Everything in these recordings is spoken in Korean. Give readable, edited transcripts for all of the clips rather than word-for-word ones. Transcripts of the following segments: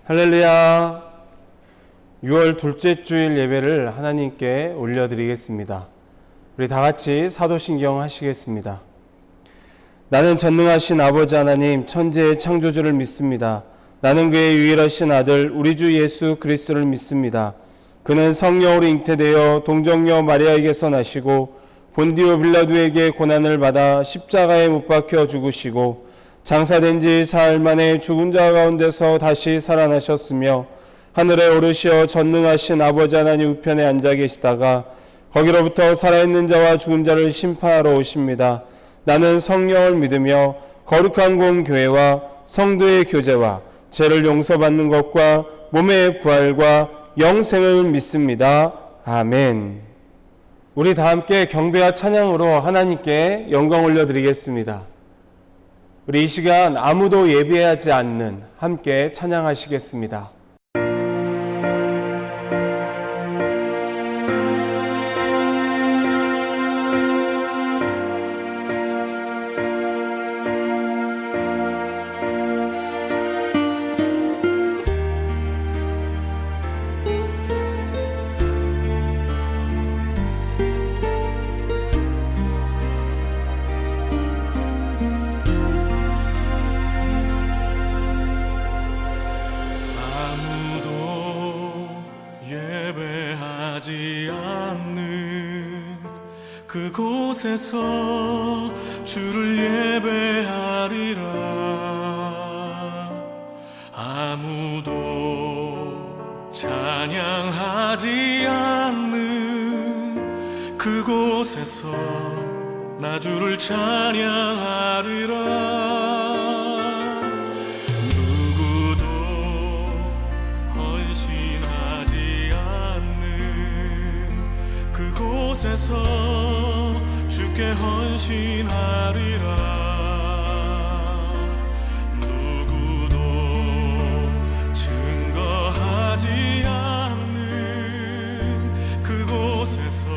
할렐루야. 6월 둘째 주일 예배를 하나님께 올려드리겠습니다. 우리 다 같이 사도신경 하시겠습니다. 나는 전능하신 아버지 하나님 천지의 창조주를 믿습니다. 나는 그의 유일하신 아들 우리 주 예수 그리스도를 믿습니다. 그는 성령으로 잉태되어 동정녀 마리아에게서 나시고 본디오 빌라도에게 고난을 받아 십자가에 못 박혀 죽으시고 장사된 지 사흘 만에 죽은 자 가운데서 다시 살아나셨으며 하늘에 오르시어 전능하신 아버지 하나님 우편에 앉아 계시다가 거기로부터 살아있는 자와 죽은 자를 심판하러 오십니다. 나는 성령을 믿으며 거룩한 공교회와 성도의 교제와 죄를 용서받는 것과 몸의 부활과 영생을 믿습니다. 아멘. 우리 다 함께 경배와 찬양으로 하나님께 영광 올려드리겠습니다. 우리 이 시간 아무도 예배하지 않는 함께 찬양하시겠습니다. 그곳에서 주를 예배하리라. 아무도 찬양하지 않는 그곳에서 나 주를 찬양하리라. 누구도 헌신하지 않는 그곳에서 주께 헌신하리라. 누구도 증거하지 않는 그곳에서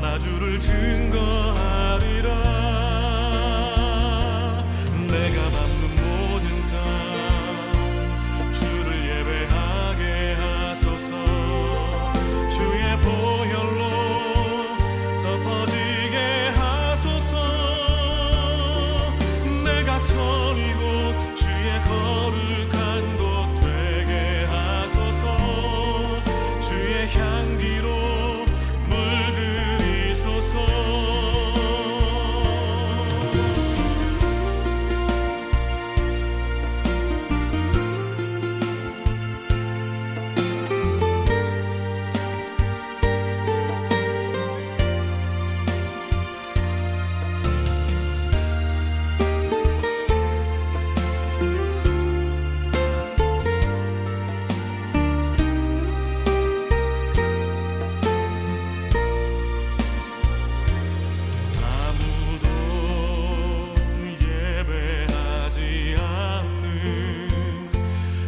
나 주를 증거하리라. 내가 밟는 모든 땅 주를 예배하게 하소서. 주의 보혈로 선이고 주의 거룩한 곳 되게 하소서. 주의 향기로 물들이소서.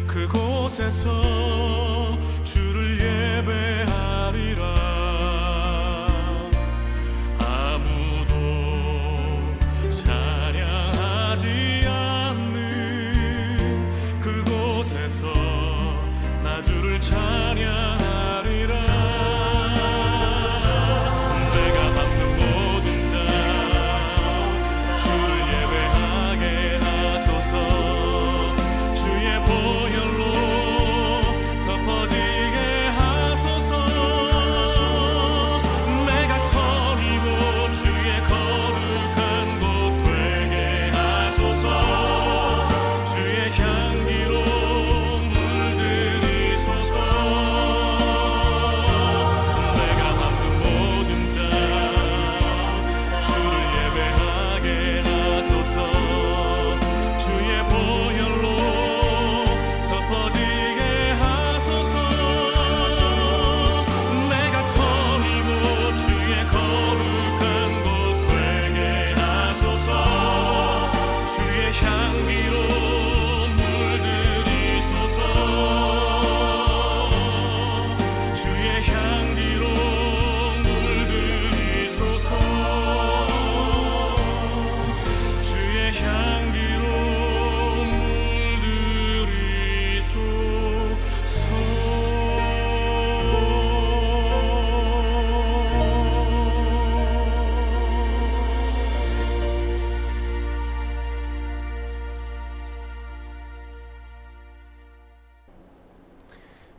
그곳에서 주를 예배하리라. 아무도 찬양하지 않는 그곳에서 나 주를 찬양하리라. 내가 밟는 모든 땅 주를 예배하게 하소서. 주의 보혈로 덮어지게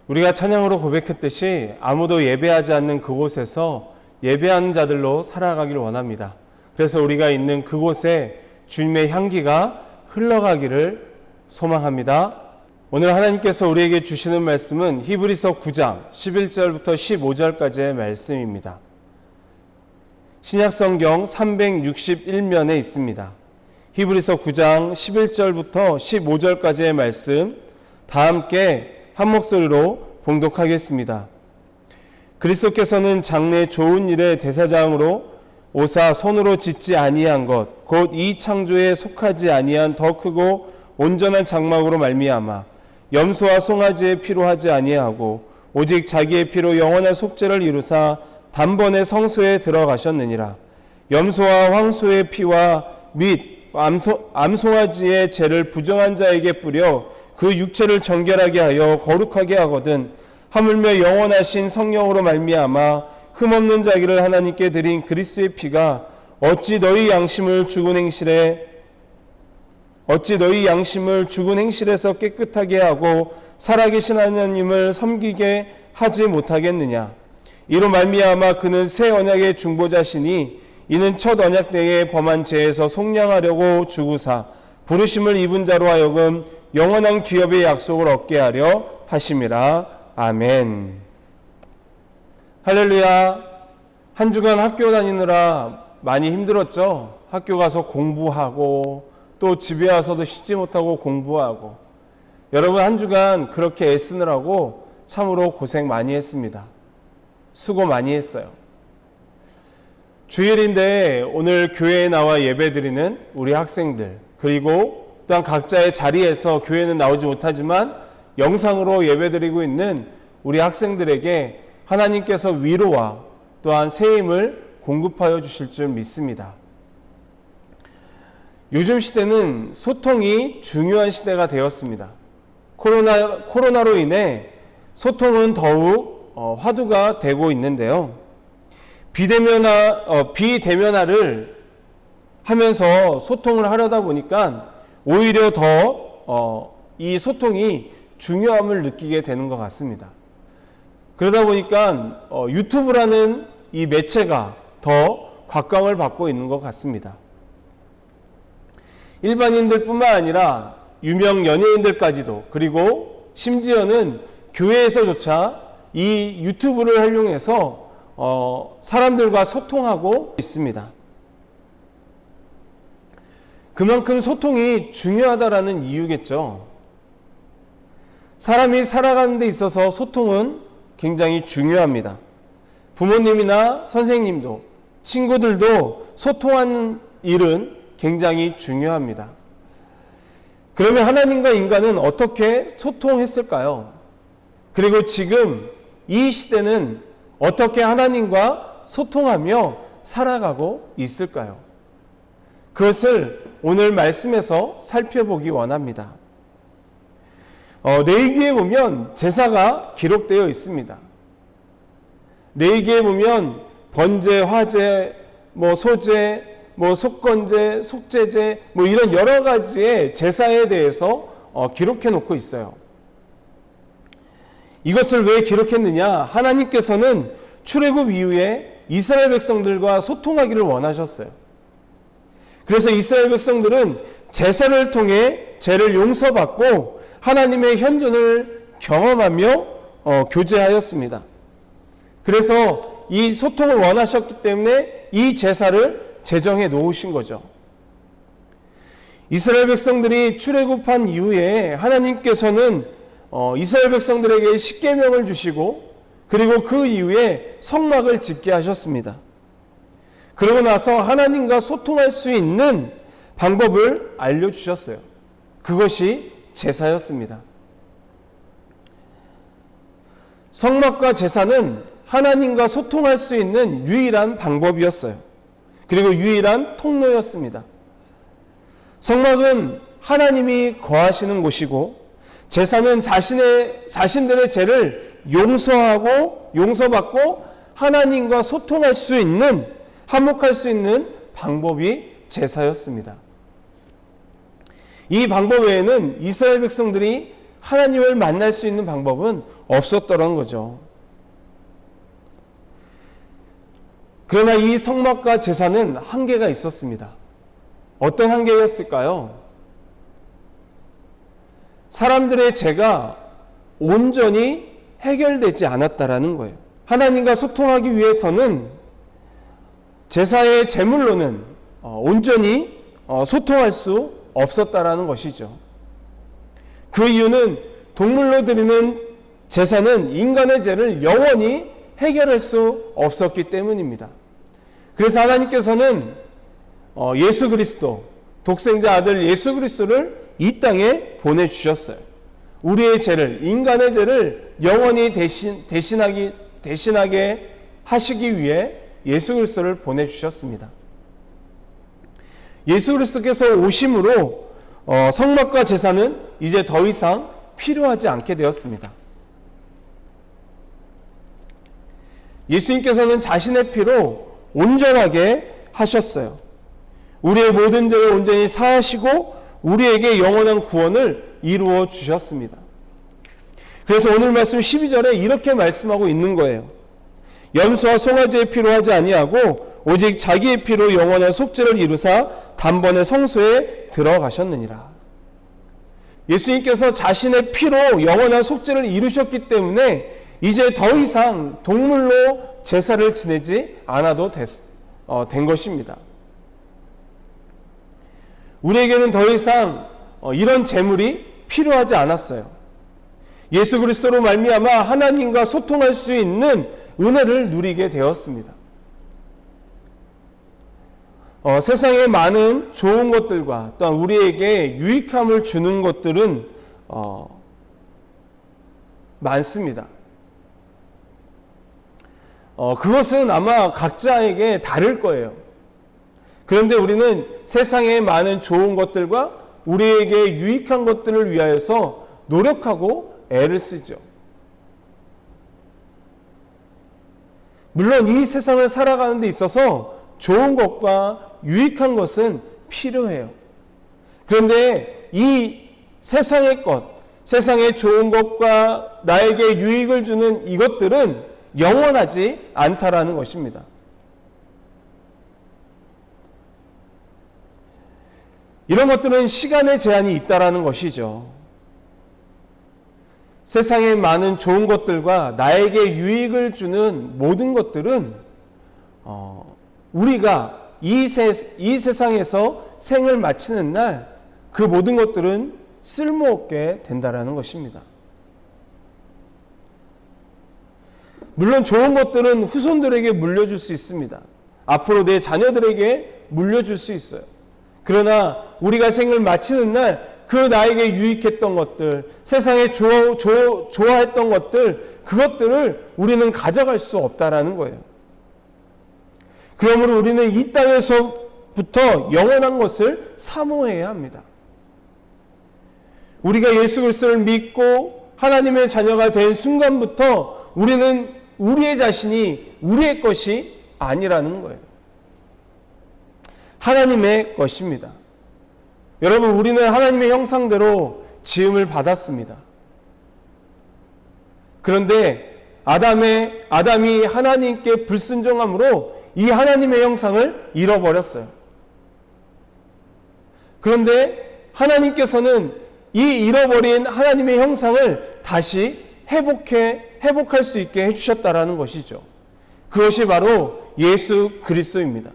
우리가 찬양으로 고백했듯이 아무도 예배하지 않는 그곳에서 예배하는 자들로 살아가기를 원합니다. 그래서 우리가 있는 그곳에 주님의 향기가 흘러가기를 소망합니다. 오늘 하나님께서 우리에게 주시는 말씀은 히브리서 9장 11절부터 15절까지의 말씀입니다. 신약성경 361면에 있습니다. 히브리서 9장 11절부터 15절까지의 말씀 다 함께 한 목소리로 봉독하겠습니다. 그리스도께서는 장래 좋은 일의 대사장으로 오사 손으로 짓지 아니한 것 곧 이 창조에 속하지 아니한 더 크고 온전한 장막으로 말미암아 염소와 송아지의 피로 하지 아니하고 오직 자기의 피로 영원한 속죄를 이루사 단번에 성소에 들어가셨느니라. 염소와 황소의 피와 및 암송아지의 죄를 부정한 자에게 뿌려 그 육체를 정결하게 하여 거룩하게 하거든 하물며 영원하신 성령으로 말미암아 흠없는 자기를 하나님께 드린 그리스도의 피가 어찌 너희 양심을 죽은 행실에서 깨끗하게 하고 살아계신 하나님을 섬기게 하지 못하겠느냐. 이로 말미암아 그는 새 언약의 중보자시니 이는 첫 언약 때에 범한 죄에서 속량하려고 죽으사 부르심을 입은 자로 하여금 영원한 기업의 약속을 얻게 하려 하심이라. 아멘. 할렐루야. 한 주간 학교 다니느라 많이 힘들었죠? 학교 가서 공부하고 또 집에 와서도 쉬지 못하고 공부하고 여러분 한 주간 그렇게 애쓰느라고 참으로 고생 많이 했습니다. 수고 많이 했어요. 주일인데 오늘 교회에 나와 예배드리는 우리 학생들 그리고 또한 각자의 자리에서 교회는 나오지 못하지만 영상으로 예배드리고 있는 우리 학생들에게 하나님께서 위로와 또한 새 힘을 공급하여 주실 줄 믿습니다. 요즘 시대는 소통이 중요한 시대가 되었습니다. 코로나로 인해 소통은 더욱 화두가 되고 있는데요. 비대면화를 하면서 소통을 하려다 보니까 오히려 더 이 소통이 중요함을 느끼게 되는 것 같습니다. 그러다 보니까 유튜브라는 이 매체가 더 곽광을 받고 있는 것 같습니다. 일반인들뿐만 아니라 유명 연예인들까지도 그리고 심지어는 교회에서조차 이 유튜브를 활용해서 사람들과 소통하고 있습니다. 그만큼 소통이 중요하다라는 이유겠죠. 사람이 살아가는 데 있어서 소통은 굉장히 중요합니다. 부모님이나 선생님도 친구들도 소통하는 일은 굉장히 중요합니다. 그러면 하나님과 인간은 어떻게 소통했을까요? 그리고 지금 이 시대는 어떻게 하나님과 소통하며 살아가고 있을까요? 그것을 오늘 말씀에서 살펴보기 원합니다. 레위기에 보면 제사가 기록되어 있습니다. 레위기에 보면 번제, 화제, 소제, 속건제, 속죄제 이런 여러 가지의 제사에 대해서 기록해 놓고 있어요. 이것을 왜 기록했느냐? 하나님께서는 출애굽 이후에 이스라엘 백성들과 소통하기를 원하셨어요. 그래서 이스라엘 백성들은 제사를 통해 죄를 용서받고 하나님의 현존을 경험하며 교제하였습니다. 그래서 이 소통을 원하셨기 때문에 이 제사를 제정해 놓으신 거죠. 이스라엘 백성들이 출애굽한 이후에 하나님께서는 이스라엘 백성들에게 십계명을 주시고 그리고 그 이후에 성막을 짓게 하셨습니다. 그러고 나서 하나님과 소통할 수 있는 방법을 알려주셨어요. 그것이 제사였습니다. 성막과 제사는 하나님과 소통할 수 있는 유일한 방법이었어요. 그리고 유일한 통로였습니다. 성막은 하나님이 거하시는 곳이고 제사는 자신들의 죄를 용서받고 하나님과 소통할 수 있는 화목할 수 있는 방법이 제사였습니다. 이 방법 외에는 이스라엘 백성들이 하나님을 만날 수 있는 방법은 없었더란 거죠. 그러나 이 성막과 제사는 한계가 있었습니다. 어떤 한계였을까요? 사람들의 죄가 온전히 해결되지 않았다라는 거예요. 하나님과 소통하기 위해서는 제사의 제물로는 온전히 소통할 수 없었다라는 것이죠. 그 이유는 동물로 드리는 제사는 인간의 죄를 영원히 해결할 수 없었기 때문입니다. 그래서 하나님께서는 예수 그리스도, 독생자 아들 예수 그리스도를 이 땅에 보내주셨어요. 우리의 죄를, 인간의 죄를 영원히 대신하게 하시기 위해 예수 그리스도를 보내주셨습니다. 예수 그리스도께서 오심으로 성막과 제사는 이제 더 이상 필요하지 않게 되었습니다. 예수님께서는 자신의 피로 온전하게 하셨어요. 우리의 모든 죄를 온전히 사하시고 우리에게 영원한 구원을 이루어 주셨습니다. 그래서 오늘 말씀 12절에 이렇게 말씀하고 있는 거예요. 염소와 송아지의 피로 하지 아니하고 오직 자기의 피로 영원한 속죄를 이루사 단번에 성소에 들어가셨느니라. 예수님께서 자신의 피로 영원한 속죄를 이루셨기 때문에 이제 더 이상 동물로 제사를 지내지 않아도 된 것입니다. 우리에게는 더 이상 이런 제물이 필요하지 않았어요. 예수 그리스도로 말미암아 하나님과 소통할 수 있는 은혜를 누리게 되었습니다. 세상에 많은 좋은 것들과 또한 우리에게 유익함을 주는 것들은 많습니다. 그것은 아마 각자에게 다를 거예요. 그런데 우리는 세상에 많은 좋은 것들과 우리에게 유익한 것들을 위하여서 노력하고 애를 쓰죠. 물론 이 세상을 살아가는 데 있어서 좋은 것과 유익한 것은 필요해요. 그런데 이 세상의 것, 세상의 좋은 것과 나에게 유익을 주는 이것들은 영원하지 않다라는 것입니다. 이런 것들은 시간의 제한이 있다라는 것이죠. 세상에 많은 좋은 것들과 나에게 유익을 주는 모든 것들은 우리가 이 세상에서 생을 마치는 날 그 모든 것들은 쓸모없게 된다라는 것입니다. 물론 좋은 것들은 후손들에게 물려줄 수 있습니다. 앞으로 내 자녀들에게 물려줄 수 있어요. 그러나 우리가 생을 마치는 날 그 나에게 유익했던 것들, 세상에 좋아했던 것들, 그것들을 우리는 가져갈 수 없다라는 거예요. 그러므로 우리는 이 땅에서부터 영원한 것을 사모해야 합니다. 우리가 예수 그리스도를 믿고 하나님의 자녀가 된 순간부터 우리는 우리의 자신이 우리의 것이 아니라는 거예요. 하나님의 것입니다. 여러분, 우리는 하나님의 형상대로 지음을 받았습니다. 그런데 아담이 하나님께 불순종함으로 이 하나님의 형상을 잃어버렸어요. 그런데 하나님께서는 이 잃어버린 하나님의 형상을 다시 회복할 수 있게 해주셨다라는 것이죠. 그것이 바로 예수 그리스도입니다.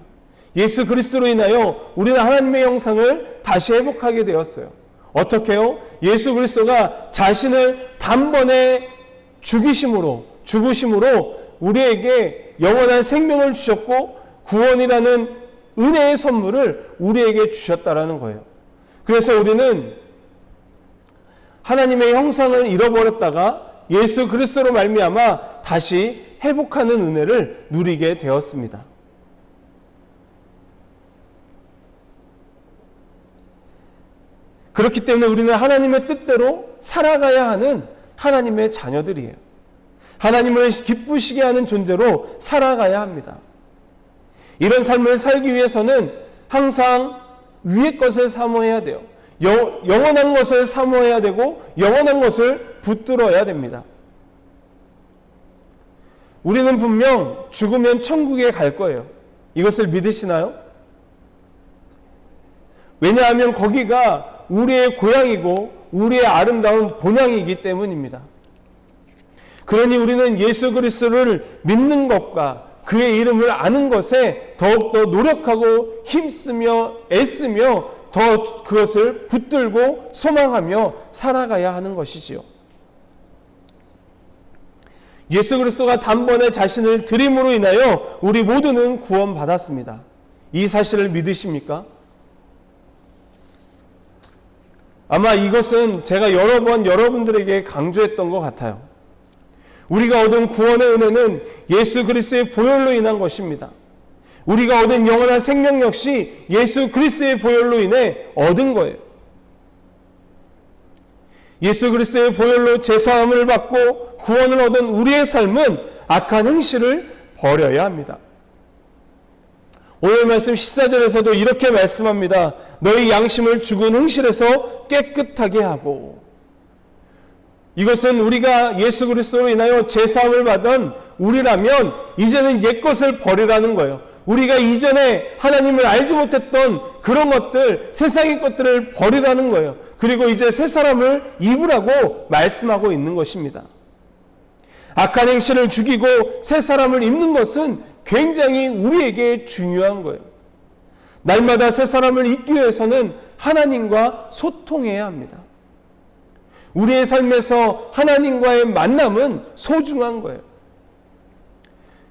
예수 그리스도로 인하여 우리는 하나님의 형상을 다시 회복하게 되었어요. 어떻게요? 예수 그리스도가 자신을 단번에 죽으심으로 우리에게 영원한 생명을 주셨고 구원이라는 은혜의 선물을 우리에게 주셨다라는 거예요. 그래서 우리는 하나님의 형상을 잃어버렸다가 예수 그리스도로 말미암아 다시 회복하는 은혜를 누리게 되었습니다. 그렇기 때문에 우리는 하나님의 뜻대로 살아가야 하는 하나님의 자녀들이에요. 하나님을 기쁘시게 하는 존재로 살아가야 합니다. 이런 삶을 살기 위해서는 항상 위의 것을 사모해야 돼요. 영원한 것을 사모해야 되고 영원한 것을 붙들어야 됩니다. 우리는 분명 죽으면 천국에 갈 거예요. 이것을 믿으시나요? 왜냐하면 거기가 우리의 고향이고 우리의 아름다운 본향이기 때문입니다. 그러니 우리는 예수 그리스도를 믿는 것과 그의 이름을 아는 것에 더욱더 노력하고 힘쓰며 애쓰며 더 그것을 붙들고 소망하며 살아가야 하는 것이지요. 예수 그리스도가 단번에 자신을 드림으로 인하여 우리 모두는 구원받았습니다. 이 사실을 믿으십니까? 아마 이것은 제가 여러 번 여러분들에게 강조했던 것 같아요. 우리가 얻은 구원의 은혜는 예수 그리스도의 보혈로 인한 것입니다. 우리가 얻은 영원한 생명 역시 예수 그리스도의 보혈로 인해 얻은 거예요. 예수 그리스도의 보혈로 제사함을 받고 구원을 얻은 우리의 삶은 악한 행실을 버려야 합니다. 오늘 말씀 14절에서도 이렇게 말씀합니다. 너희 양심을 죽은 행실에서 깨끗하게 하고. 이것은 우리가 예수 그리스도로 인하여 제사함을 받은 우리라면 이제는 옛것을 버리라는 거예요. 우리가 이전에 하나님을 알지 못했던 그런 것들, 세상의 것들을 버리라는 거예요. 그리고 이제 새 사람을 입으라고 말씀하고 있는 것입니다. 악한 행실을 죽이고 새 사람을 입는 것은 굉장히 우리에게 중요한 거예요. 날마다 새 사람을 입기 위해서는 하나님과 소통해야 합니다. 우리의 삶에서 하나님과의 만남은 소중한 거예요.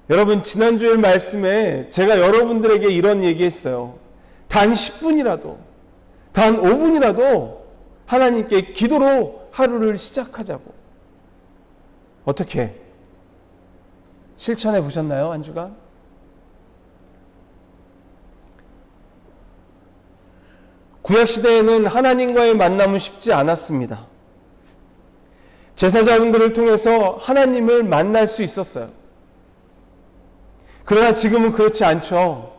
여러분, 지난주일 말씀에 제가 여러분들에게 이런 얘기했어요. 단 10분이라도, 단 5분이라도 하나님께 기도로 하루를 시작하자고. 어떻게? 실천해 보셨나요? 한 주간? 구약시대에는 하나님과의 만남은 쉽지 않았습니다. 제사장들을 통해서 하나님을 만날 수 있었어요. 그러나 지금은 그렇지 않죠.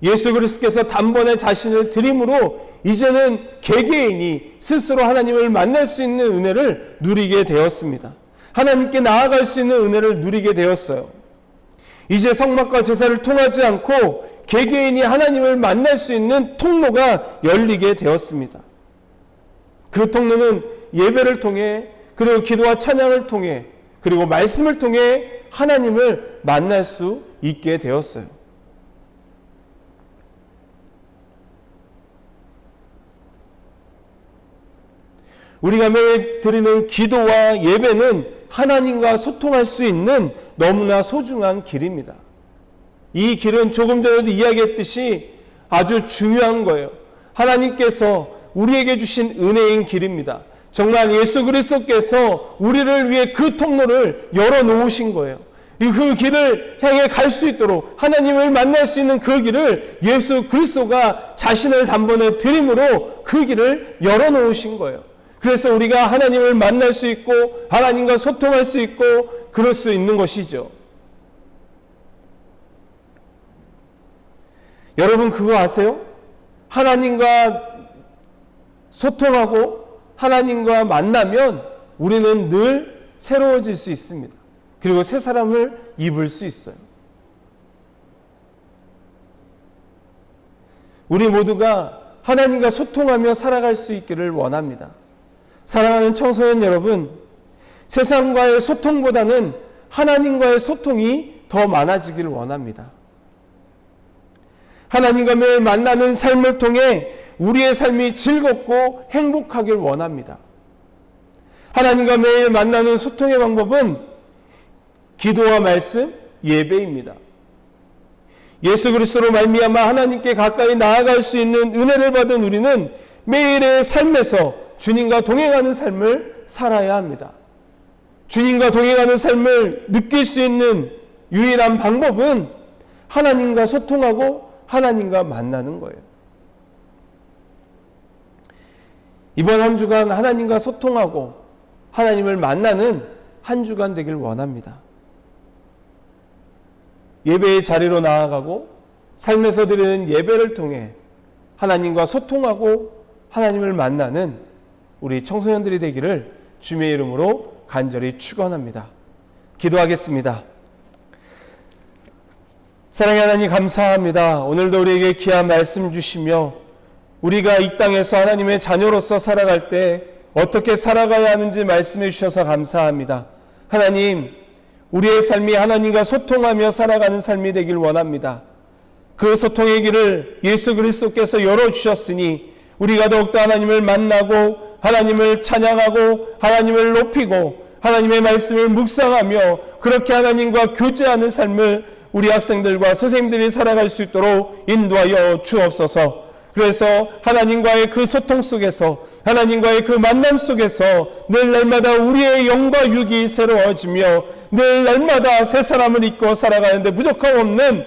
예수 그리스도께서 단번에 자신을 드림으로 이제는 개개인이 스스로 하나님을 만날 수 있는 은혜를 누리게 되었습니다. 하나님께 나아갈 수 있는 은혜를 누리게 되었어요. 이제 성막과 제사를 통하지 않고 개개인이 하나님을 만날 수 있는 통로가 열리게 되었습니다. 그 통로는 예배를 통해, 그리고 기도와 찬양을 통해, 그리고 말씀을 통해 하나님을 만날 수 있게 되었어요. 우리가 매일 드리는 기도와 예배는 하나님과 소통할 수 있는 너무나 소중한 길입니다. 이 길은 조금 전에도 이야기했듯이 아주 중요한 거예요. 하나님께서 우리에게 주신 은혜인 길입니다. 정말 예수 그리스도께서 우리를 위해 그 통로를 열어놓으신 거예요. 그 길을 향해 갈 수 있도록, 하나님을 만날 수 있는 그 길을 예수 그리스도가 자신을 단번에 드림으로 그 길을 열어놓으신 거예요. 그래서 우리가 하나님을 만날 수 있고 하나님과 소통할 수 있고 그럴 수 있는 것이죠. 여러분 그거 아세요? 하나님과 소통하고 하나님과 만나면 우리는 늘 새로워질 수 있습니다. 그리고 새 사람을 입을 수 있어요. 우리 모두가 하나님과 소통하며 살아갈 수 있기를 원합니다. 사랑하는 청소년 여러분, 세상과의 소통보다는 하나님과의 소통이 더 많아지길 원합니다. 하나님과 매일 만나는 삶을 통해 우리의 삶이 즐겁고 행복하길 원합니다. 하나님과 매일 만나는 소통의 방법은 기도와 말씀, 예배입니다. 예수 그리스도로 말미암아 하나님께 가까이 나아갈 수 있는 은혜를 받은 우리는 매일의 삶에서 주님과 동행하는 삶을 살아야 합니다. 주님과 동행하는 삶을 느낄 수 있는 유일한 방법은 하나님과 소통하고 하나님과 만나는 거예요. 이번 한 주간 하나님과 소통하고 하나님을 만나는 한 주간 되길 원합니다. 예배의 자리로 나아가고 삶에서 드리는 예배를 통해 하나님과 소통하고 하나님을 만나는 우리 청소년들이 되기를 주님의 이름으로 간절히 축원합니다. 기도하겠습니다. 사랑의 하나님 감사합니다. 오늘도 우리에게 귀한 말씀 주시며 우리가 이 땅에서 하나님의 자녀로서 살아갈 때 어떻게 살아가야 하는지 말씀해 주셔서 감사합니다. 하나님, 우리의 삶이 하나님과 소통하며 살아가는 삶이 되길 원합니다. 그 소통의 길을 예수 그리스도께서 열어주셨으니 우리가 더욱더 하나님을 만나고 하나님을 찬양하고 하나님을 높이고 하나님의 말씀을 묵상하며 그렇게 하나님과 교제하는 삶을 우리 학생들과 선생님들이 살아갈 수 있도록 인도하여 주옵소서. 그래서 하나님과의 그 소통 속에서 하나님과의 그 만남 속에서 늘 날마다 우리의 영과 육이 새로워지며 늘 날마다 새 사람을 입고 살아가는데 부족함 없는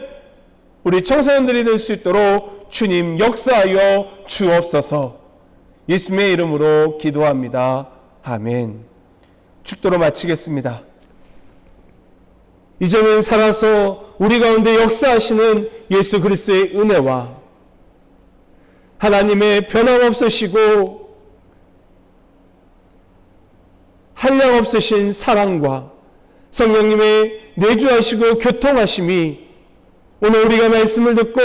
우리 청소년들이 될 수 있도록 주님 역사하여 주옵소서. 예수님의 이름으로 기도합니다. 아멘. 축도로 마치겠습니다. 이제는 살아서 우리 가운데 역사하시는 예수 그리스도의 은혜와 하나님의 변함없으시고 한량없으신 사랑과 성령님의 내주하시고 교통하심이 오늘 우리가 말씀을 듣고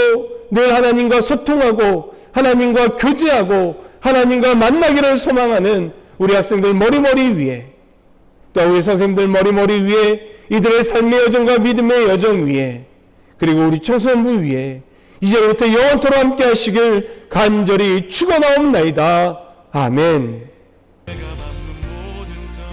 늘 하나님과 소통하고 하나님과 교제하고 하나님과 만나기를 소망하는 우리 학생들 머리머리 위에 또 우리 선생님들 머리머리 위에 이들의 삶의 여정과 믿음의 여정 위에 그리고 우리 청소년부 위에 이제부터 영원토록 함께 하시길 간절히 축원하옵나이다. 아멘. 내가 받는 모든 땅